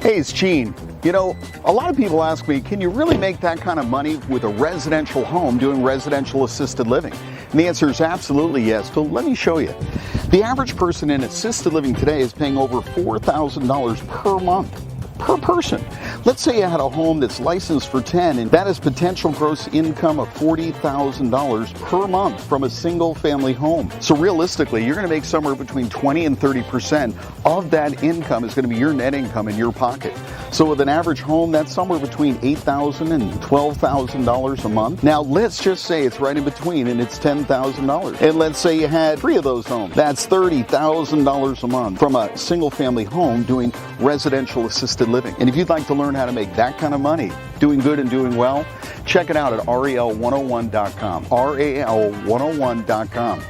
Hey, it's Gene. You know, a lot of people ask me, can you really make that kind of money with a residential home doing residential assisted living? And the answer is absolutely yes. So let me show you. The average person in assisted living today is paying over $4,000 per month. Per person. Let's say you had a home that's licensed for 10 and that is potential gross income of $40,000 per month from a single family home. So realistically, you're going to make somewhere between 20 and 30% of that income is going to be your net income in your pocket. So with an average home, that's somewhere between $8,000 and $12,000 a month. Now let's just say it's right in between and it's $10,000. And let's say you had 3 of those homes. That's $30,000 a month from a single family home doing residential assisted living. And if you'd like to learn how to make that kind of money, doing good and doing well, check it out at REL101.com. REL101.com.